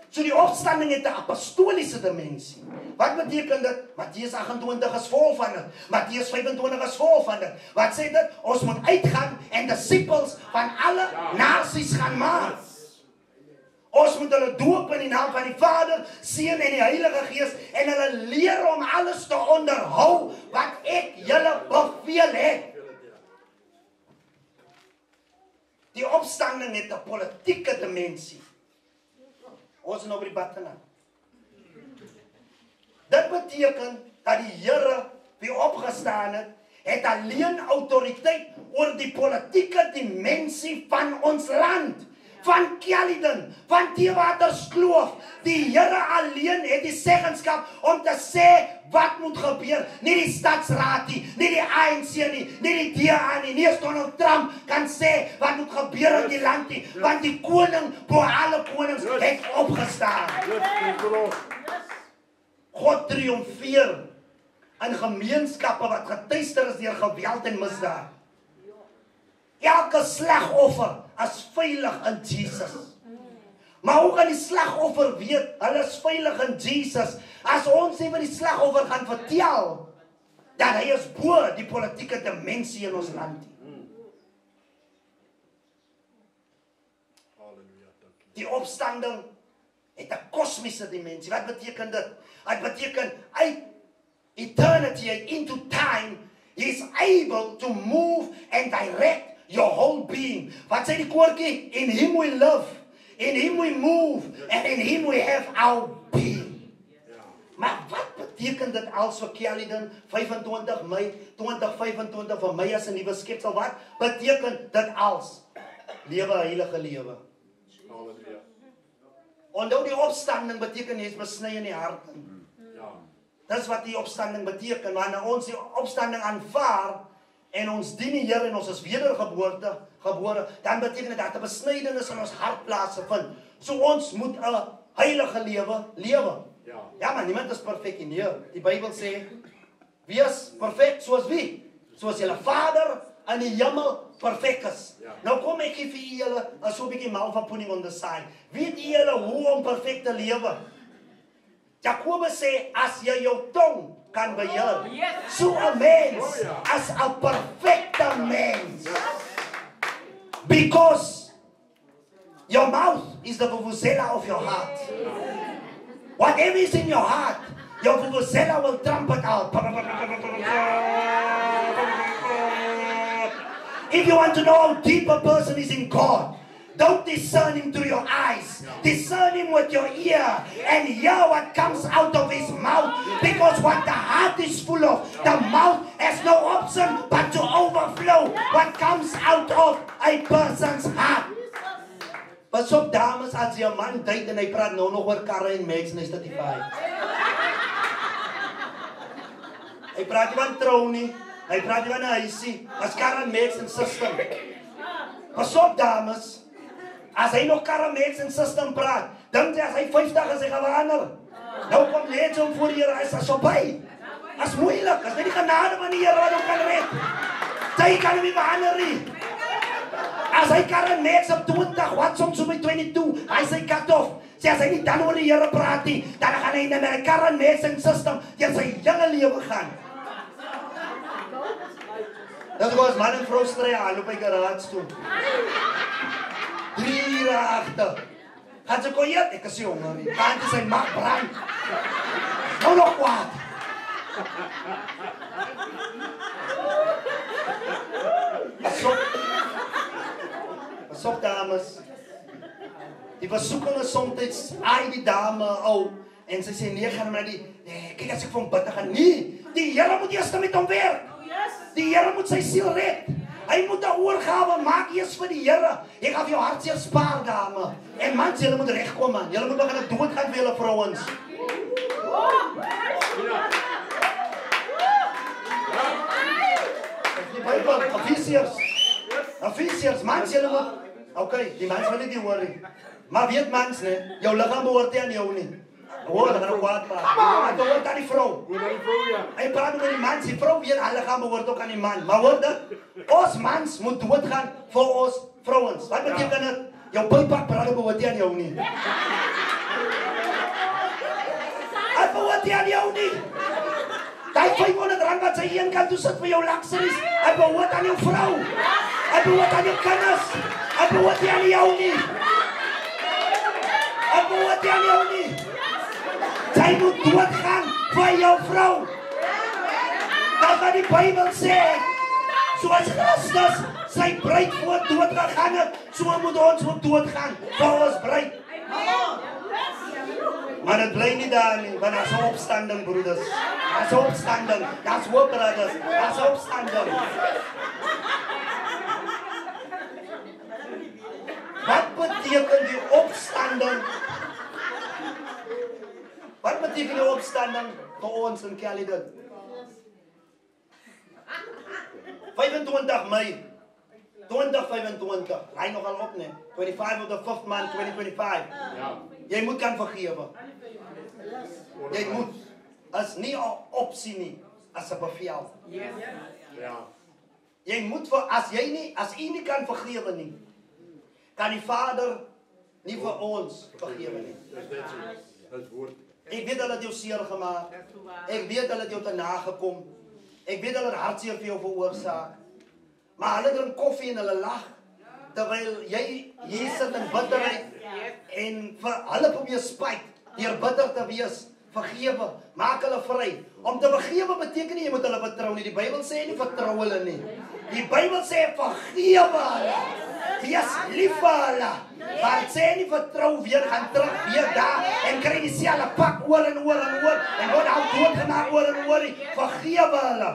Speaker 3: So die opstanding het 'n apostoliese dimensie. Wat beteken dit? Matteus 28 is vol van dit. Matteus 25 is vol van dit. Wat sê dit? Ons moet uitgaan en disippels van alle nasies gaan maak. Ons moet hulle doop in die naam van die Vader, Seun en die Heilige Gees en hulle leer om alles te onderhou wat ek julle beveel het. Die opstanding het 'n politieke dimensie. Ons is nou by die battena. Dit beteken dat die Here wie opgestaan het alleen autoriteit oor die politieke dimensie van ons land. Van Caledon, van Teewaterskloof. Die Here alleen het die seggenskap om te sê wat moet gebeur. Nie die stadsraad nie, nie die ANC nie, nie die DA nie, nie eens Donald Trump kan sê wat moet gebeur in die land nie. Want die koning bo alle konings het opgestaan. God triomfeer in gemeenskappe wat getuister is deur geweld en misdaad. Elke slagoffer is veilig in Jesus. Maar hoe kan die slagoffer weet hulle is veilig in Jesus as ons nie vir die slagoffer gaan vertel dat hy is bo die politieke dimensie in ons land nie. Die opstanding het 'n kosmiese dimensie. Wat beteken dit? Dit beteken uit eternity into time he is able to move and direct your whole being. Wat sê die koortjie? In him we live, in him we move, and in him we have our being. Maar wat beteken dit als vir Caledon 25 Mei 2025 vir my as 'n nuwe skepsel? Wat beteken dit als? Lewe heilige lewe.
Speaker 2: Halleluja.
Speaker 3: Onthou die opstanding beteken jy is besny in die hart.
Speaker 2: Ja.
Speaker 3: Dis wat die opstanding beteken. Wanneer ons die opstanding aanvaar en ons dien die Here en ons is wedergebore, dan beteken dit dat 'n besnydenis in ons hart plaasvind. So ons moet 'n heilige lewe lewe. Ja, maar niemand is perfek nie. Die Bybel sê, wie is perfek soos wie? Soos julle Vader in die hemel perfek is. Nou kom ek gee vir julle so 'n bietjie malvapoenie on the side. Weet julle hoe om perfek te lewe? Jakobus sê, as jy jou tong kan beheer, so 'n mens as 'n perfecte mens. Because your mouth is the vuvuzela of your heart. Whatever is in your heart, your vuvuzela will trumpet out. If you want to know how deep a person is in God, Don't discern him through your eyes. Discern him with your ear and hear what comes out of his mouth. Because what the heart is full of, the mouth has no option but to overflow what comes out of a person's heart. Pas op dames, as jy 'n man date en hy praat nou nog oor karre en meks en hy's 35. Hy praat nie van trou nie, hy praat nie van 'n huisie, as karre en meks en system. Pas op dames, as hy nog karre, meks en system praat, dink jy as hy 50 is, hy gaan verander. Nou kom net om voor die Here, is as op hy. As moeilik, as nie genade van die Here wat hom kan red. Sy kan hom nie verander nie. As hy karre meks op 20, wat soms op 22, hy sê cut off. Sê as hy nie dan oor die Here praat nie, dan gaan hy met 'n karre meks en system deur sy hele lewe gaan. Dat was man en vrou stry al op by garage toe. 3 ure agter. Gaan ze kon eet? Ek is jonger. Gaan sy mag brand. Nou nog kwaad. Pas op dames. Die versoeking is soms ai die dame ou en sy sê nee, gaan maar nee, kyk as ek van bid gaan nie. Die Here moet eers met hom werk. Die Here moet sy siel red. Hy moet 'n oorgawe maak eers vir die Here. Jy gaan vir jou hartseer spaar, dame. En mans, julle moet regkom man. Julle moet begin doodgaan vir julle vrouens. Die Bybel, Efesiërs, mans, julle moet. Okay, die mans wil nie worry. Maar weet mans, nee, jou liggaam behoort nie aan jou nie. Hoor, dan gaan ek kwaad praat. Maar dit hoort aan die vrou. Hy praat met die mans, die vrou weet alle gaan behoort ook aan die man. Maar hoor dit, ons mans moet doodgaan vir ons vrouens. Wat beteken dit? Jou buikpak brade behoort nie aan jou nie. Hy behoort nie aan jou nie. Die 500 rand wat sy een kant toe sit vir jou luxuries, hy behoort aan jou vrou. Hy behoort aan jou kinders. Hy behoort nie aan jou nie. Hy behoort nie aan jou nie. Sy moet doodgaan vir jou vrou. Dat wat die Bybel sê, soos Christus sy bruid voor dood gegaan het, so moet ons voor doodgaan vir ons bruid. Maar het bly nie daar nie, want daar's 'n opstanding, broeders. Daar's 'n opstanding. Daar's hoop, broeders. Daar's 'n opstanding. Wat beteken die opstanding? Wat beteken die opstanding vir ons in Caledon? 25 Mei 2025. Hy nog al op nie. 25 of the 5th month 2025.
Speaker 2: Ja.
Speaker 3: Jy moet kan vergewe. Jy moet as nie 'n opsie nie, as 'n bevel.
Speaker 2: Ja.
Speaker 3: Jy moet vir as jy nie kan vergewe nie, kan die Vader nie vir ons vergewe nie.
Speaker 2: Dis net so. Dis woord.
Speaker 3: Ek weet hulle het jou seer gemaak. Ek weet hulle het jou te nagekom. Ek weet hulle het hartseer vir jou veroorsaak. Maar hulle drink koffie en hulle lag terwyl jy hier sit in bitterheid en vir hulle probeer spyt deur bitter te wees. Vergewe, maak hulle vry. Om te vergewe beteken nie jy moet hulle vertrou nie. Die Bybel sê nie vertrou hulle nie. Die Bybel sê vergewe hulle. Wees lief vir hulle. Maar het sê nie vertrou weer gaan terug weer daar en kry dieselfde pak oor en oor en oor en word al doodgemaak oor en oor. Vergewe hulle.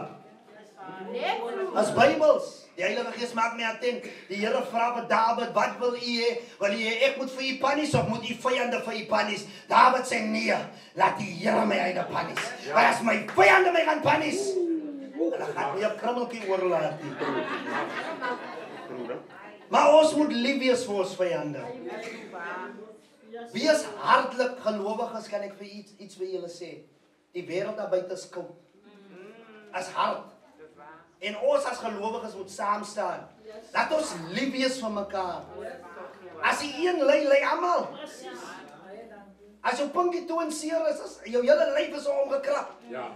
Speaker 3: As Bybels. Die Heilige Gees maak my attent. Die Here vra vir Dawid, wat wil u hê? Wil u hê ek moet vir u punish of moet u vyande vir u punish? Dawid sê nee, laat die Here my uit punish. Maar as my vyande my gaan punish, dan gaan nie 'n krummeltjie oorlaat nie. Maar ons moet lief wees vir ons vyande. Wees hartlik gelowiges, kan ek vir iets vir julle sê. Die wêreld daar buite is koud. As hart. En ons as gelowiges moet saam staan. Laat ons lief wees vir mekaar. As die een lei almal. As jou pinkie toe en seer is, as jou hele lyf is omgekrap.
Speaker 2: Ja.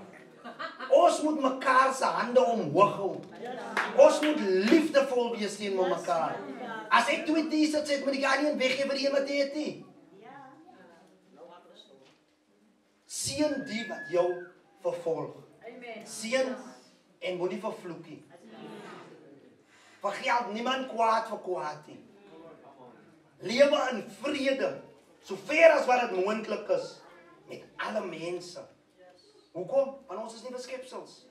Speaker 3: Ons moet mekaar se hande omhoog hou. Ons moet liefdevol wees teenoor mekaar. As ek 2 T-shirts het, moet ek aan een weggee vir die een wat het nie. Seën die wat jou vervolg. Seën en moenie vervloek nie. Vergeld niemand kwaad vir kwaad nie. Lewe in vrede, so ver as wat dit moontlik is, met alle mense. Hoekom? Want ons is nie skepsels.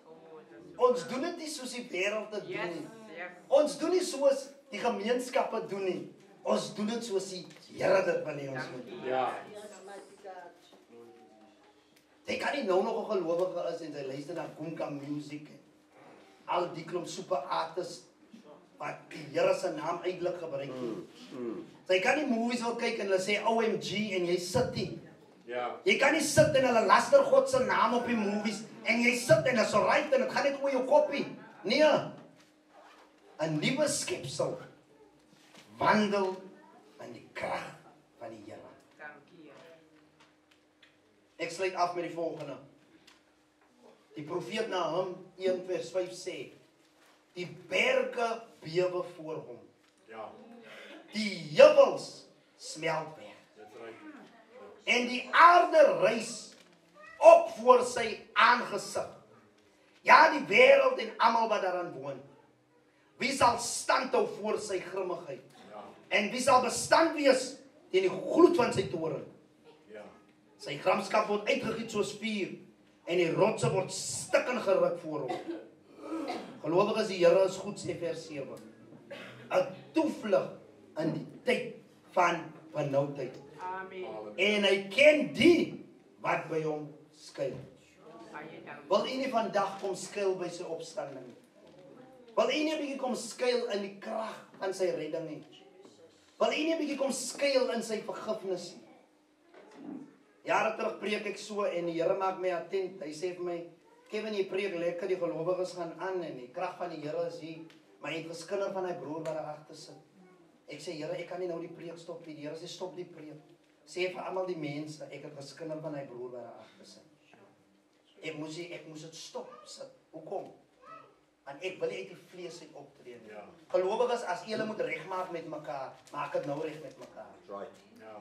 Speaker 3: Ons doen dit nie soos die wêreld dit doen nie. Ons doen nie soos die gemeenskappe doen nie. Ons doen dit soos die Here dit wil hê ons moet doen.
Speaker 2: Ja.
Speaker 3: Jy kan nie nou nog 'n gelowige is en jy luister na Gumka music. Al die klomp super artists wat die Here se naam eintlik gebruik. Jy kan nie movies wil kyk en hulle sê OMG en jy sit nie.
Speaker 2: Ja.
Speaker 3: Jy kan nie sit en hulle laster God se naam op die movies en jy sit en dit is alright en dit gaan net oor jou koppie. Nee. 'n Nuwe skepsel wandel in die krag van die Here.
Speaker 4: Dankie.
Speaker 3: Ek sluit af met die volgende. Die profeet Nahum 1:5 sê: Die berge bewe voor hom.
Speaker 2: Ja.
Speaker 3: Die heuwels smelt weg.
Speaker 2: That's right.
Speaker 3: En die aarde rys op voor sy aangesig. Ja, die wêreld en almal wat daarin woon. Wie sal stand hou voor sy grimmigheid?
Speaker 2: Ja.
Speaker 3: En wie sal bestand wees teen die gloed van sy toorn?
Speaker 2: Ja.
Speaker 3: Sy gramskap word uitgegiet soos vuur en die rotse word stik en geruk voor hom. Gelowiges, die Here is goed, sê vers 7. 'n Toevlug in die tyd van benoudheid.
Speaker 4: Amen.
Speaker 3: En hy ken die wat by hom skuil.
Speaker 4: Baie dankie.
Speaker 3: Wil u nie vandag kom skuil by sy opstanding nie? Wil u nie 'n bietjie kom skuil in die krag van sy redding nie? Wil u nie 'n bietjie kom skuil in sy vergifnis nie? Jare terug preek ek so en die Here maak my attent. Hy sê vir my, Kevin, jy preek lekker, die gelowiges gaan aan en die krag van die Here is hier, maar jy het geskinder van hy broer wat daar agter sit. Ek sê, Here, ek kan nie nou die preek stop nie. Die Here sê, stop die preek. Sê vir almal die mense, ek het geskinder van hy broer wat daar agter sit. Ek moes dit stop sit. Hoekom? Want ek wil nie uit die vlees uit optree nie.
Speaker 2: Ja.
Speaker 3: Gelowiges, as julle moet regmaak met mekaar, maak dit nou reg met mekaar.
Speaker 2: That's right. Ja.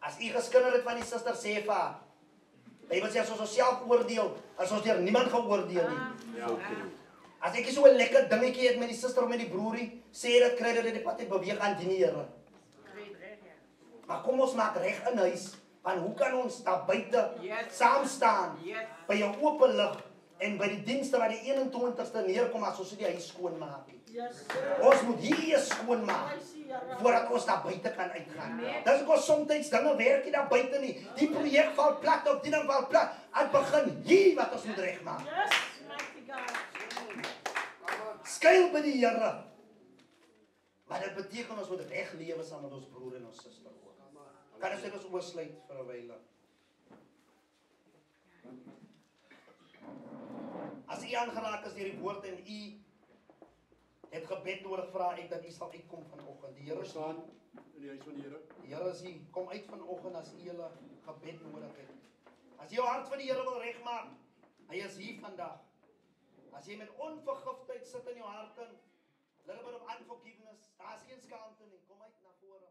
Speaker 3: As u geskinder het van die suster, sê vir haar. Bybel sê as ons onsself oordeel, as ons deur niemand geoordeel nie.
Speaker 2: Ja.
Speaker 3: As ek so 'n lekker dingetjie het met die suster of met die broerie, sê dit kry dit die pad uit beweeg aan die Here. Maar kom ons maak reg in huis, want hoe kan ons daar buite saam staan by 'n oop lig en by die dienste wat die 21ste neerkom as ons die huis skoon maak. Ons moet hier skoon maak voordat ons daar buite kan uitgaan. Dis ook soms dinge werk nie daar buite nie. Die projek val plat of die ding val plat. Aan begin hier wat ons moet regmaak. Skuil by die Here. Maar dit beteken ons moet reg lewe saam met ons broer en ons suster ook. Kan ons dit oorsluit vir 'n wyle? As u aangeraak is deur die woord en u het gebed nodig, vra ek dat u sal uitkom vanoggend. Die Here
Speaker 2: Staan in die huis van die Here.
Speaker 3: Die Here is hier. Kom uit vanoggend as u julle gebed nodig het. As jy jou hart vir die Here wil regmaak, hy is hier vandag. As jy met onvergiftigheid sit in jou hart, little bit of unforgiveness, daar's geen skaamte nie. Kom uit na vore.